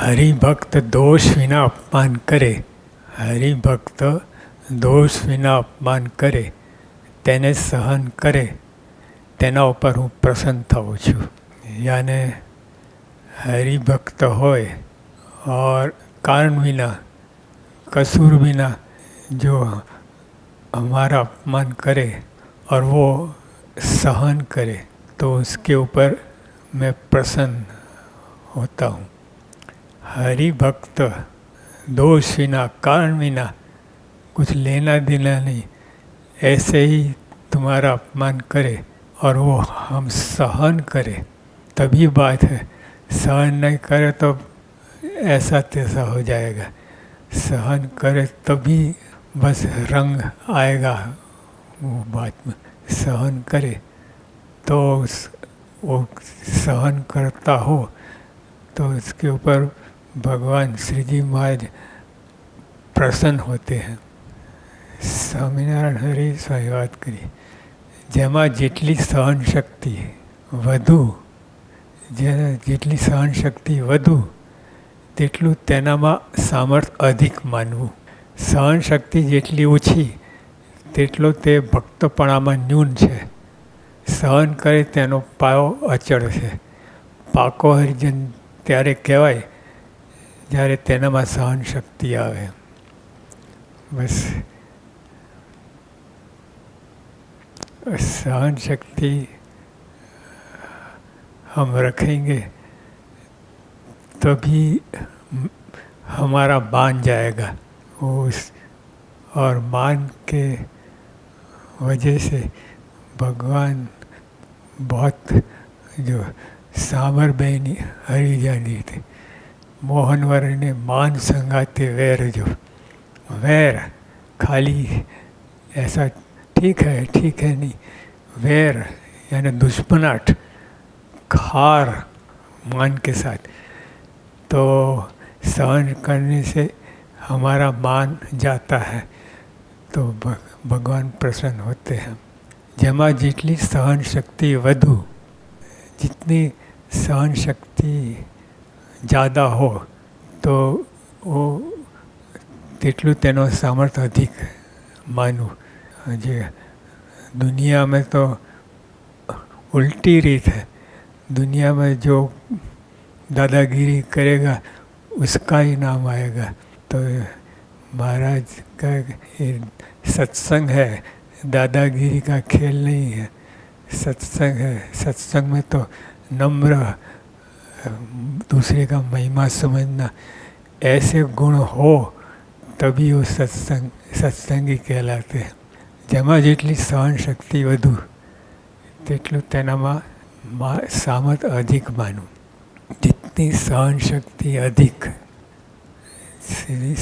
હરિભક્ત દોષ વિના અપમાન કરે, હરિભક્ત દોષ વિના અપમાન કરે, તેને સહન કરે, તેના ઉપર હું પ્રસન્ન થાઉં છું. યાને हरिभक्त होए और कारण बिना कसूर बिना जो हमारा अपमान करे और वो सहन करे तो उसके ऊपर मैं प्रसन्न होता हूँ. हरिभक्त दोष बिना कारण बिना कुछ लेना देना नहीं, ऐसे ही तुम्हारा अपमान करे और वो हम सहन करें तभी बात है. सहन नहीं करे तो ऐसा तैसा हो जाएगा. सहन करे तभी बस रंग आएगा वो बात में. सहन करे तो वो सहन करता हो तो उसके ऊपर भगवान श्री जी महाराज प्रसन्न होते हैं. સ્વામિનારાયણ હરિ સ્વામી વાત કરી, જેમાં જેટલી સહન શક્તિ વધુ, જેટલી સહન શક્તિ વધુ તેટલું તેનામાં સામર્થ્ય અધિક માનવું. સહન શક્તિ જેટલી ઓછી તેટલો તે ભક્તપણામાં ન્યૂન છે. સહન કરે તેનો પાયો અચળ છે. પાકો હરિજન ત્યારે કહેવાય જ્યારે તેનામાં સહન શક્તિ આવે. બસ सहन शक्ति हम रखेंगे तभी हमारा मान जाएगा. उस और मान के वजह से भगवान बहुत जो सामर बहनी हरिजानी थे, मोहनवर ने मान संगाते वैर, जो वैर खाली ऐसा ठीक है नहीं, वैर यानी दुश्मनाट खार मान के साथ, तो सहन करने से हमारा मान जाता है तो भगवान प्रसन्न होते हैं. જેમાં જેટલી સહન શક્તિ વધુ, जितनी सहन शक्ति ज़्यादा हो तो वो તેટલું તેનો સામર્થ્ય અધિક માનવું. જે दुनिया में तो उल्टी रीत है. दुनिया में जो दादागिरी करेगा उसका ही नाम आएगा. तो महाराज का ये सत्संग है, दादागिरी का खेल नहीं है. सत्संग है, सत्संग में तो नम्र, दूसरे का महिमा समझना, ऐसे गुण हो तभी वो सत्संगी कहलाते हैं. જેમાં જેટલી સહન શક્તિ વધુ તેટલું તેનામાં સામર્થ્ય અધિક માનવું. जितनी सहन शक्ति अधिक,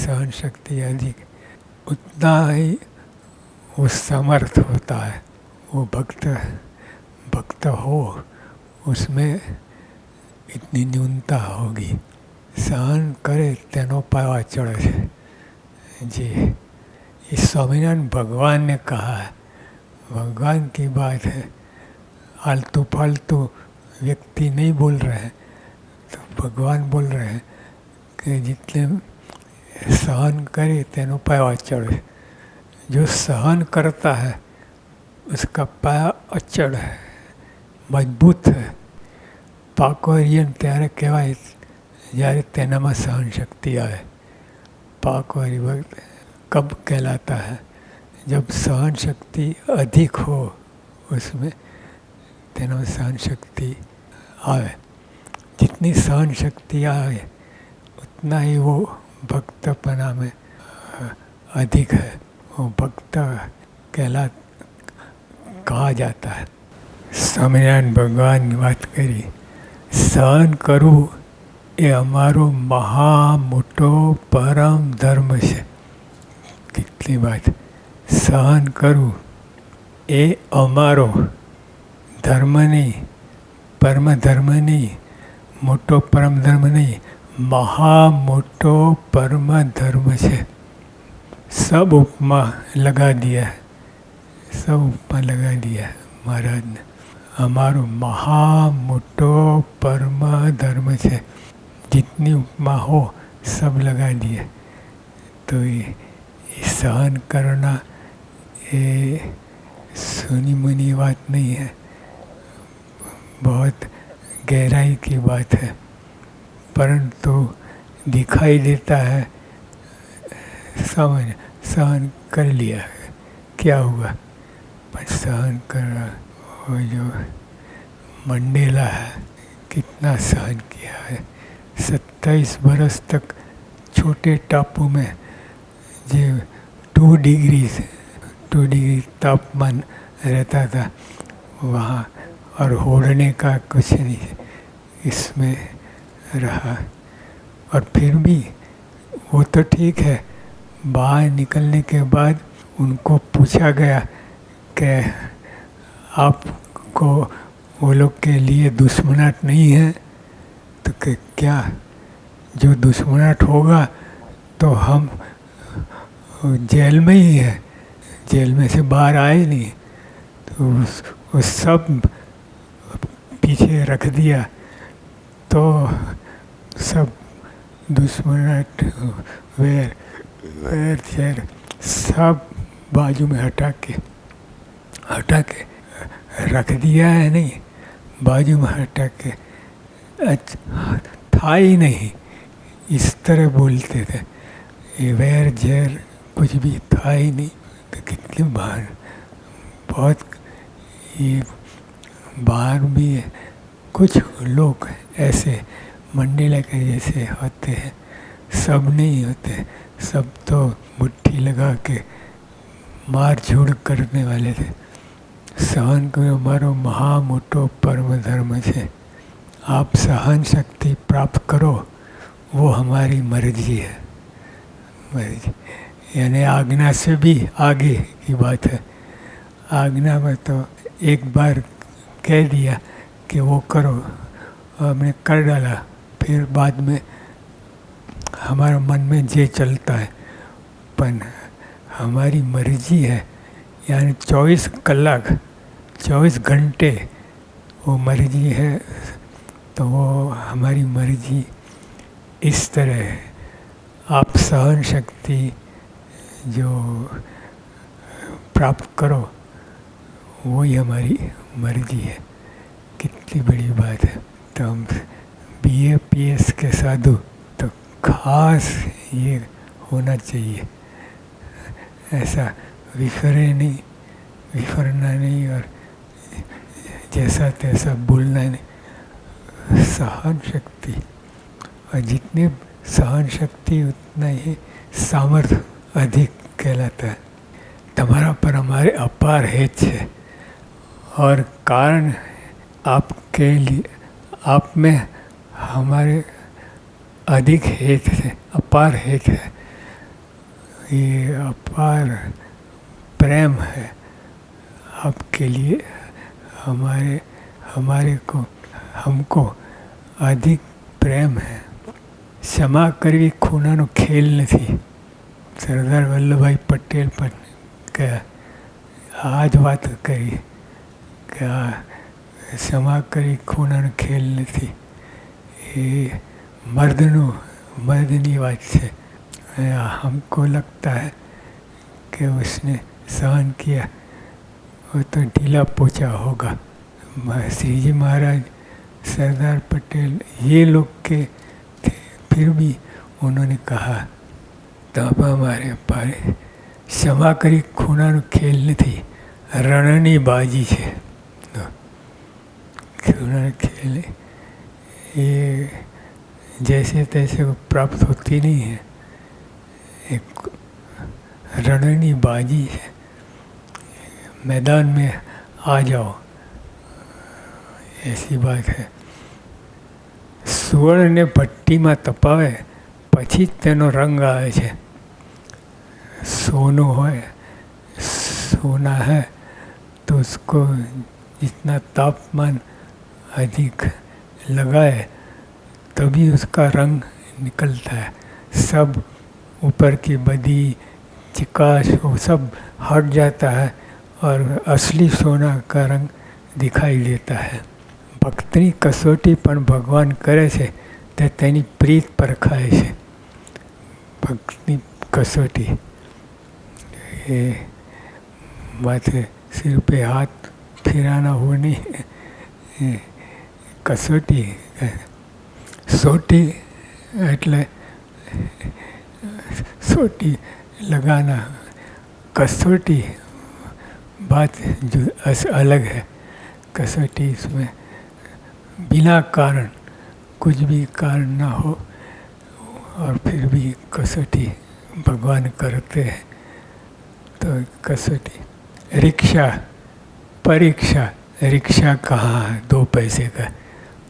सहन शक्ति अधिक, उतना ही वो समर्थ होता है. वो भक्त हो उसमें इतनी न्यूनता होगी. सहन करे तेनो पावा चढ़े છે. जी, इस स्वामीनारायण भगवान ने कहा है, भगवान की बात है. आलतू फालतू व्यक्ति नहीं बोल रहे हैं, तो भगवान बोल रहे हैं कि जितने सहन करे तेनो पाया अचड़ है. जो सहन करता है उसका पाया अचड़ है, मजबूत है. પાકો હરિયન ત્યારે કહેવાય જ્યારે તેનામાં સહન શક્તિ આવે. પાકો હરિભક્ત कब कहलाता है? जब सहन शक्ति अधिक हो उसमें, तेना सहन शक्ति आवे. जितनी सहन शक्ति आवे उतना ही वो भक्तपना में अधिक है. वो भक्त कहा जाता है. સ્વામિનારાયણ ભગવાનની વાત કરી, સહન કરવું એ અમારો મહા મોટો પરમ ધર્મ છે. કેટલી વાત! સહન કરવું એ અમારો ધર્મ નહીં, પરમ ધર્મ નહીં, મોટો પરમ ધર્મ નહીં, મહા મોટો પરમ ધર્મ છે. सब उपमा लगा दिया, सब उपमा लगा दिया महाराज ने. हमारो महा मोटो परम धर्म है. जितनी उपमा हो सब लगा दिए। तो ये सहन करना ये सुनी मुनी बात नहीं है, बहुत गहराई की बात है। परंतु दिखाई देता है, सहन कर लिया है, क्या हुआ, पर सहन करना। वो जो मंडेला है कितना सहन किया है, 27 बरस तक छोटे टापू में जो 2 डिग्री तापमान रहता था वहाँ, और होड़ने का कुछ नहीं इसमें रहा। और फिर भी वो तो ठीक है, बाहर निकलने के बाद उनको पूछा गया कि आपको वो लोग के लिए दुश्मनाहट नहीं है, तो क्या जो दुश्मनाहट होगा तो हम जेल में ही है, जेल में से बाहर आए नहीं। तो वो सब पीछे रख दिया, तो सब दुश्मनाहट वैर चैर सब बाजू में हटा के रख दिया है, नहीं बाजू में हटा के, अच्छा था ही नहीं, इस तरह बोलते थे। ये वैर झैर कुछ भी था ही नहीं। तो कितने बार बहुत ये बाहर भी है, कुछ लोग ऐसे मंडेला के जैसे होते हैं, सब नहीं होते। सब तो मुट्ठी लगा के मार झूड़ करने वाले थे। सहन करो मारो महा मोटो परम धर्म છે। आप सहन शक्ति प्राप्त करो, वो हमारी मर्जी है। मर्जी यानी आज्ञा से भी आगे की बात है। आज्ञा में तो एक बार कह दिया कि वो करो, हमने कर डाला, फिर बाद में हमारा मन में जे चलता है, पर हमारी मर्जी है। यानी 24 कलाक 24 घंटे वो मर्जी है, तो वो हमारी मर्जी इस तरह है। आप सहन शक्ति जो प्राप्त करो वही हमारी मर्जी है। कितनी बड़ी बात है। तो हम BA-PS के साधु तो खास ये होना चाहिए, ऐसा विफरना नहीं और जैसा तैसा बोलना नहीं। सहन शक्ति, और जितनी सहन शक्ति उतना ही सामर्थ्य अधिक कहलाता है। तुम्हारा पर हमारे अपार हेत है, और कारण आपके लिए आप में हमारे अधिक हेत है, अपार हेत है। ये अपार प्रेम है आपके लिए, हमको अधिक प्रेम है। क्षमा करवी खूनाનો ખેલ નથી। સરદાર વલ્લભભાઈ પટેલ પણ આ જ વાત કરી કે આ ક્ષમા કરી ખૂનાનો ખેલ નથી। ये मर्दनी बात है। हमको लगता है कि उसने सहन किया, वो तो ढीला पोचा होगा। श्री जी महाराज, सरदार पटेल, ये लोग के थे, फिर भी उन्होंने कहा तब हमारे पारे क्षमा करी खूनाનો ખેલ નથી, રણની બાજી છે। खूनाનો खेल ये जैसे तैसे प्राप्त होती नहीं है, एक रणनी बाजी है। मैदान में आ जाओ, ऐसी बात है। સુવર્ણને ભઠ્ઠીમાં તપાવે પછી જ તેનો રંગ આવે છે। सोनू है, सोना है तो उसको जितना तापमान अधिक लगाए तभी उसका रंग निकलता है। सब ऊपर की बदी चिकास वो सब हट जाता है और असली सोना का रंग दिखाई देता है। भक्तनी कसोटी पण भगवान करे છે તેની પ્રીત પરખાય છે. ભક્તની કસોટી એ માથે સિર पे हाथ फिराना हो नहीं, कसोटी सोटी એટલે सोटी लगाना, कसोटी बात जो अलग है. कसोटी इसमें बिना कारण, कुछ भी कारण ना हो और फिर भी कसोटी भगवान करते हैं. तो कसोटी. रिक्शा, परीक्षा. रिक्शा कहाँ है 2 पैसे का,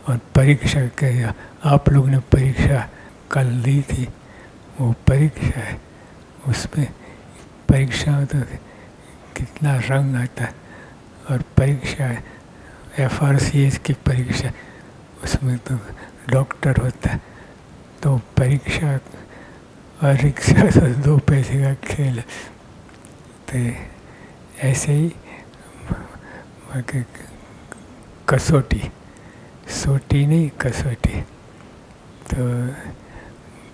और परीक्षा क्या, आप लोग ने परीक्षा कल दी थी, वो परीक्षा है. उसमें परीक्षा में तो कितना रंग आता है. और परीक्षा है FRCS की परीक्षा, उसमें तो डॉक्टर होता है. तो परीक्षा और रिक्शा तो 2 पैसे का खेल है. तो ऐसे ही कसोटी, सोटी नहीं कसोटी. तो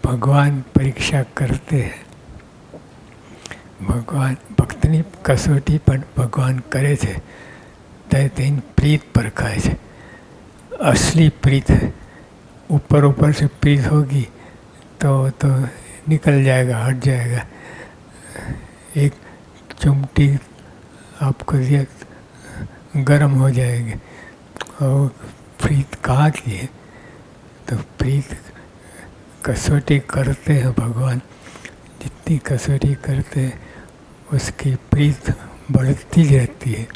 भगवान परीक्षा करते हैं. ભગવાન ભક્તની કસોટી પણ ભગવાન કરે છે. તેની પ્રીત પરખાય છે. असली प्रीत है. ऊपर ऊपर से प्रीत होगी तो निकल जाएगा, हट जाएगा. एक चिमटी आपको दिया, गर्म हो जाएंगे. और प्रीत कहाँ की है? तो प्रीत कसौटी करते हैं भगवान. जितनी कसौटी करते हैं उसकी प्रीत बढ़ती रहती है.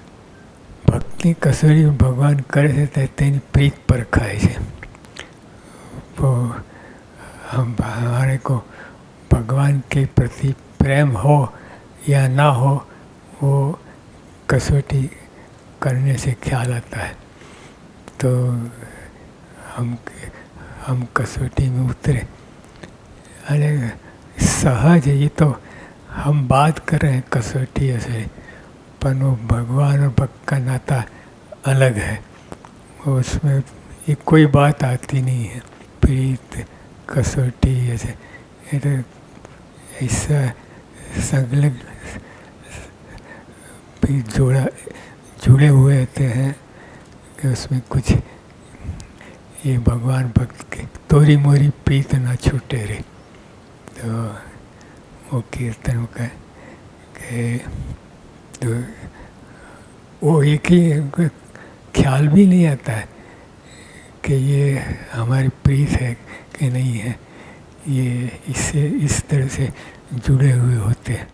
भक्ति कसौटी भगवान करे છે તેની प्रीत परखाय છે. तो हम हमारे को भगवान के प्रति प्रेम हो या ना हो, वो कसौटी करने से ख्याल आता है. तो हम कसौटी में उतरे. अरे सहज है ये, तो हम बात कर रहे हैं कसौटी ऐसे, पर वो भगवान और भक्त का नाता अलग है. उसमें ये कोई बात आती नहीं है. प्रीत कसौटी ऐसे ये तो ऐसा संलग्न भी जुड़े हुए होते हैं कि उसमें कुछ ये भगवान भक्त के तोरी मोरी प्रीत ना छूटे रे. तो वो कीर्तन का कि तो वो एक ही ख्याल भी नहीं आता है कि ये हमारी प्रीत है कि नहीं है. ये इससे इस तरह से जुड़े हुए होते हैं.